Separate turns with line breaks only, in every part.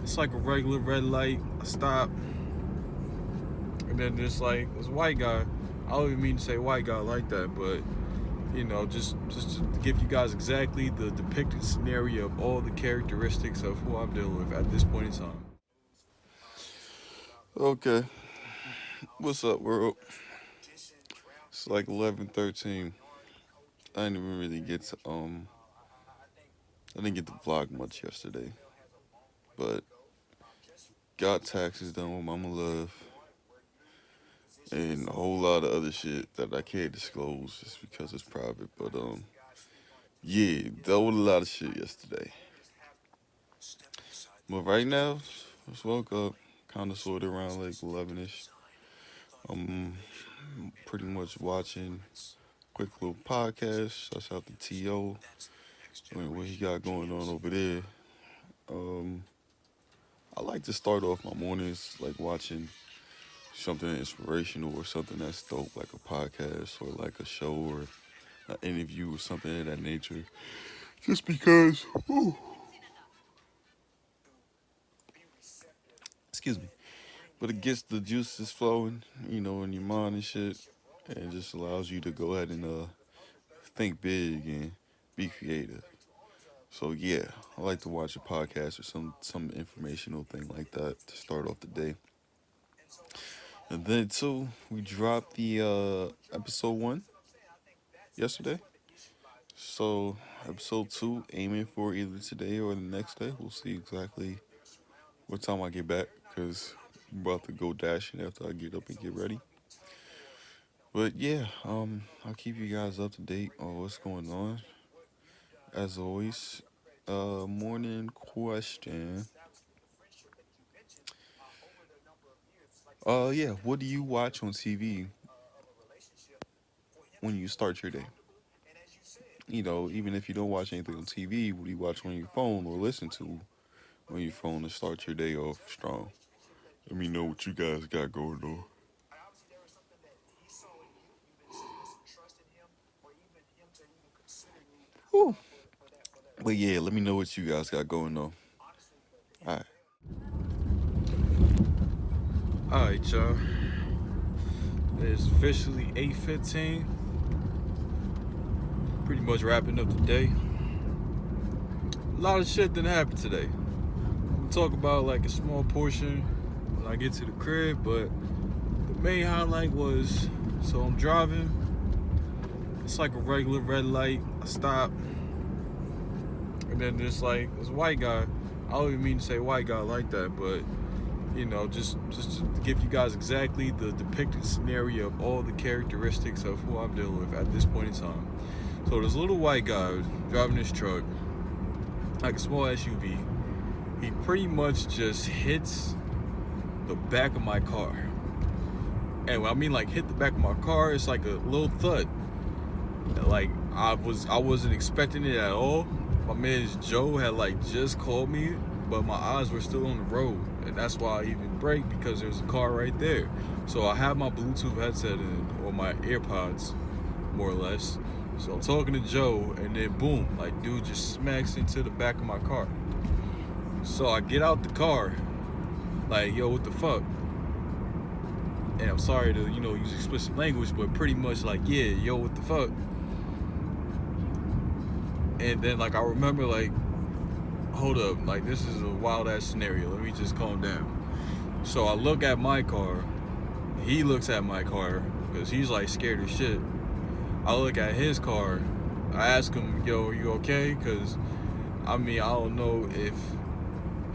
It's like a regular red light. I stop, and then there's like this white guy. I don't even mean to say white guy like that, but just to give you guys exactly the depicted scenario of all the characteristics of who I'm dealing with at this point in time.
Okay, what's up, world? It's like 11:13. I didn't even really get to I didn't get to vlog much yesterday, but got taxes done with Mama Love and a whole lot of other shit that I can't disclose just because it's private. But yeah, dealt with a lot of shit yesterday. But right now, just woke up, kind of sorted around like 11ish. I'm pretty much watching quick little podcast. Shouts out to T.O. What he got going on over there. Um, I like to start off my mornings like watching something inspirational or something that's dope, like a podcast or like a show or an interview or something of that nature. Just because, ooh, excuse me, but it gets the juices flowing, in your mind and shit, and it just allows you to go ahead and think big and be creative. So yeah, I like to watch a podcast or some informational thing like that to start off the day. And then too, we dropped the episode 1 yesterday. So episode 2 aiming for either today or the next day. We'll see exactly what time I get back because I'm about to go dashing after I get up and get ready. But yeah, I'll keep you guys up to date on what's going on. As always, morning question. Yeah, what do you watch on TV when you start your day? Even if you don't watch anything on TV, what do you watch on your phone or listen to on your phone to start your day off strong? Let me know what you guys got going on. Whew. But yeah, let me know what you guys got going on. All right.
All right, y'all. It's officially 8:15. Pretty much wrapping up the day. A lot of shit didn't happen today. We'll talk about like a small portion when I get to the crib, but the main highlight was so I'm driving. It's like a regular red light. I stop, and then there's like this white guy. I don't even mean to say white guy like that, but just to give you guys exactly the depicted scenario of all the characteristics of who I'm dealing with at this point in time. So this little white guy driving this truck, like a small SUV. He pretty much just hits the back of my car. And when I mean like hit the back of my car, it's like a little thud. Like I wasn't expecting it at all. My man Joe had like just called me, but my eyes were still on the road, and that's why I even braked, because there's a car right there. So I have my Bluetooth headset in, or my AirPods, more or less. So I'm talking to Joe, and then boom, like dude just smacks into the back of my car. So I get out the car, like yo, what the fuck? And I'm sorry to use explicit language, but pretty much like yeah, yo, what the fuck? And then like I remember like, hold up, like this is a wild ass scenario. Let me just calm down. So I look at my car. He looks at my car because he's like scared as shit. I look at his car. I ask him, yo, you okay? Because I don't know if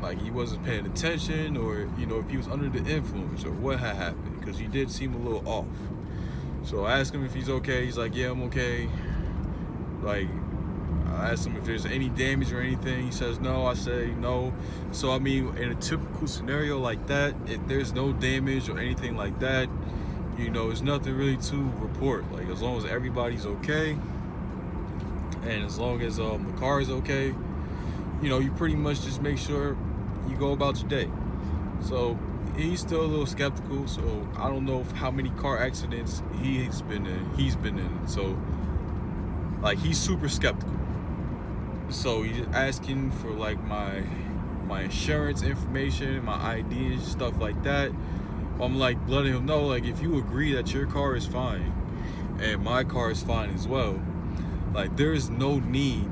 like he wasn't paying attention, or if he was under the influence, or what had happened, because he did seem a little off. So I asked him if he's okay. He's like, yeah, I'm okay. Like I asked him if there's any damage or anything. He says no. I say no. So in a typical scenario like that, if there's no damage or anything like that, there's nothing really to report. Like as long as everybody's okay, and as long as the car is okay, you pretty much just make sure you go about your day. So he's still a little skeptical. So I don't know how many car accidents he's been in. So like he's super skeptical. So he's asking for like my my insurance information, my ID and stuff like that. I'm like letting him know, like, if you agree that your car is fine and my car is fine as well, like, there is no need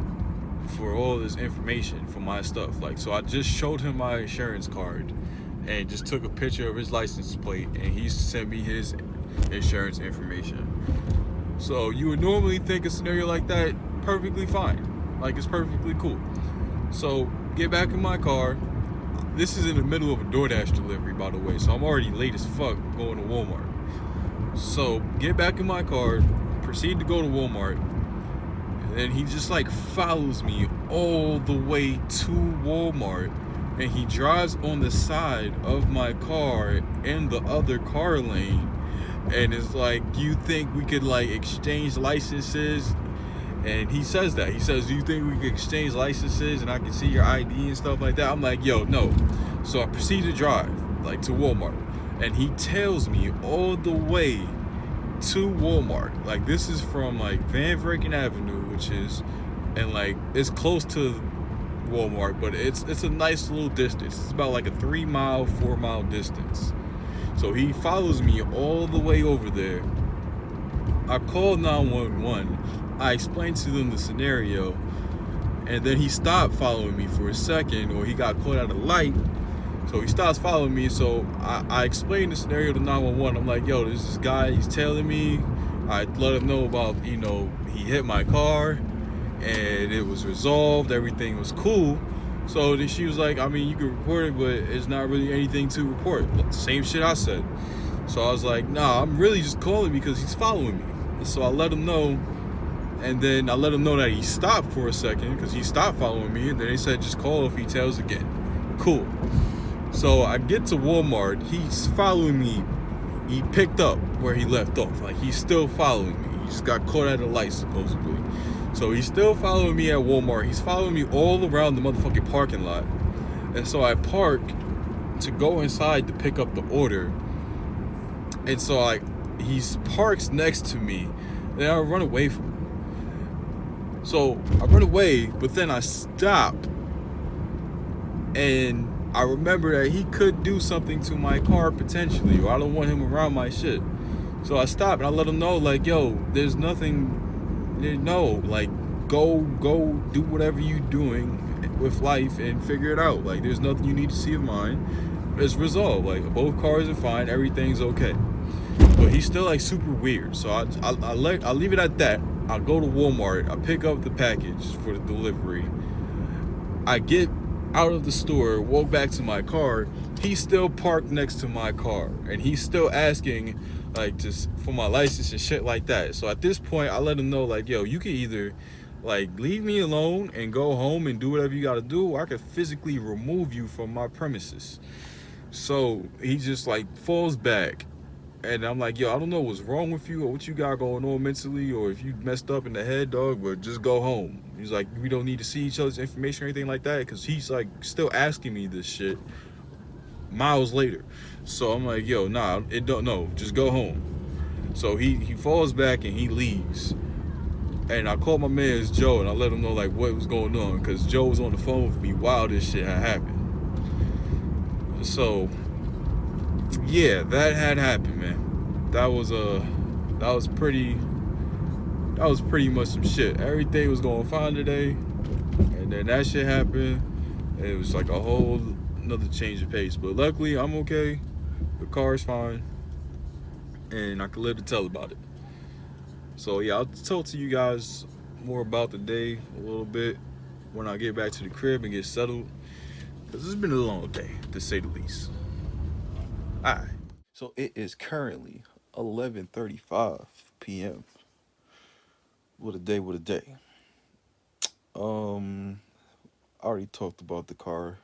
for all this information for my stuff. Like, so I just showed him my insurance card and just took a picture of his license plate, and he sent me his insurance information. So you would normally think a scenario like that perfectly fine, like, it's perfectly cool. So get back in my car. This is in the middle of a DoorDash delivery, by the way, so I'm already late as fuck going to Walmart. So get back in my car, proceed to go to Walmart, and then he just like follows me all the way to Walmart, and he drives on the side of my car in the other car lane, and it's like, you think we could like exchange licenses? And he says that. He says, do you think we could exchange licenses and I can see your ID and stuff like that? I'm like, yo, no. So I proceed to drive, like, to Walmart. And he tails me all the way to Walmart. Like, this is from, like, Van Vranken Avenue, which is, and, like, it's close to Walmart, but it's a nice little distance. It's about, like, a 3-mile, 4-mile distance. So he follows me all the way over there. I called 911. I explained to them the scenario, and then he stopped following me for a second, or he got caught at a light, so he stops following me. So I explained the scenario to 911. I'm like, yo, there's this guy, he's tailing me. I let him know about, you know, he hit my car, and it was resolved, everything was cool. So then she was like, I mean, you can report it, but it's not really anything to report. Same shit I said. So I was like, nah, I'm really just calling because he's following me. And so I let him know. And then I let him know that he stopped for a second because he stopped following me. And then they said, just call if he tails again. Cool. So I get to Walmart. He's following me. He picked up where he left off. Like, he's still following me. He just got caught at a light, supposedly. So he's still following me at Walmart. He's following me all around the motherfucking parking lot. And so I park to go inside to pick up the order. And so he parks next to me. And I run away from him. So I run away, but then I stop. And I remember that he could do something to my car potentially, or I don't want him around my shit. So I stop and I let him know, like, yo, there's nothing, no, like, go do whatever you doing with life and figure it out. Like, there's nothing you need to see of mine. It's resolved. Like, both cars are fine, everything's okay. But he's still like super weird. So I'll leave it at that. I'll go to Walmart. I pick up the package for the delivery. I get out of the store, walk back to my car. He's still parked next to my car, and he's still asking, like, just for my license and shit like that. So at this point, I let him know, like, yo, you can either, like, leave me alone and go home and do whatever you gotta do, or I could physically remove you from my premises. So he just like falls back. And I'm like, yo, I don't know what's wrong with you or what you got going on mentally, or if you messed up in the head, dog, but just go home. He's like, we don't need to see each other's information or anything like that, because he's like still asking me this shit miles later. So I'm like, yo, nah, it don't, no, just go home. So he falls back and he leaves. And I called my man Joe and I let him know like what was going on, because Joe was on the phone with me while this shit had happened. So yeah, that had happened, man. That was pretty much some shit. Everything was going fine today, and then that shit happened, and it was like a whole another change of pace. But luckily, I'm okay. The car's fine, and I can live to tell about it. So yeah, I'll tell to you guys more about the day a little bit when I get back to the crib and get settled, because it's been a long day, to say the least. All right.
So it is currently 11:35 p.m. What a day, what a day. I already talked about the car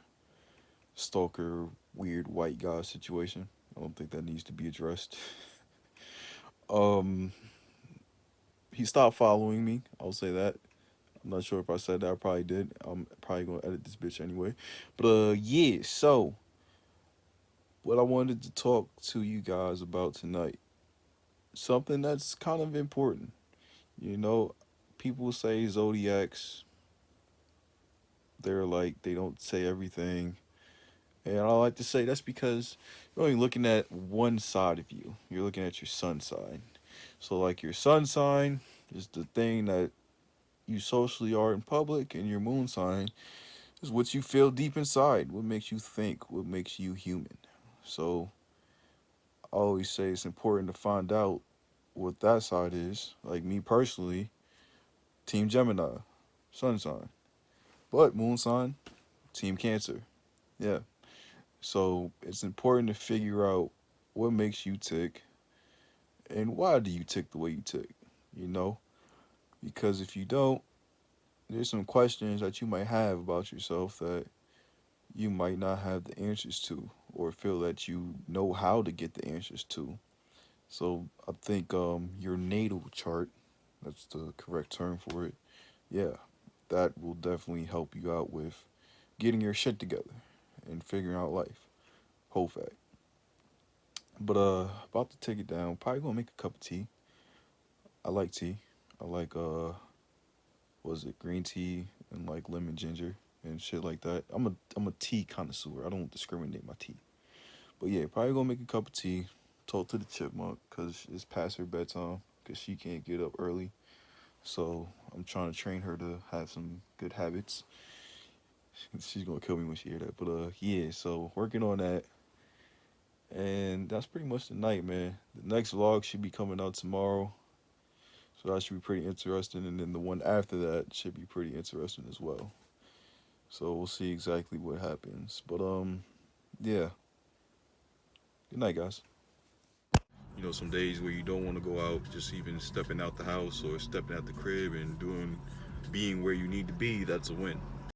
stalker weird white guy situation. I don't think that needs to be addressed. Um he stopped following me, I'll say that. I'm not sure if I said that, I probably did. I'm probably gonna edit this bitch anyway. But yeah, so what I wanted to talk to you guys about tonight, something that's kind of important. You know, people say zodiacs, They're like they don't say everything. And I like to say that's because you're only looking at one side of you. You're looking at your sun sign. So like your sun sign is the thing that you socially are in public, and your moon sign is what you feel deep inside, what makes you think, what makes you human. So I always say it's important to find out what that side is. Like me personally, Team Gemini, sun sign. But moon sign, Team Cancer. Yeah. So it's important to figure out what makes you tick and why do you tick the way you tick, you know? Because if you don't, there's some questions that you might have about yourself that you might not have the answers to or feel that you know how to get the answers to. So I think your natal chart, that's the correct term for it. Yeah, that will definitely help you out with getting your shit together and figuring out life. Whole fact. But about to take it down. Probably gonna make a cup of tea. I like tea. I like was it green tea and like lemon ginger and shit like that. I'm a tea connoisseur. I don't discriminate my tea. But yeah, probably gonna make a cup of tea. Talk to the chipmunk because it's past her bedtime because she can't get up early. So I'm trying to train her to have some good habits. She's gonna kill me when she hear that. But yeah, so working on that. And that's pretty much the night, man. The next vlog should be coming out tomorrow. So that should be pretty interesting. And then the one after that should be pretty interesting as well. So we'll see exactly what happens. But yeah. Good night, guys. You know, some days where you don't want to go out, just even stepping out the house or stepping out the crib and being where you need to be, that's a win.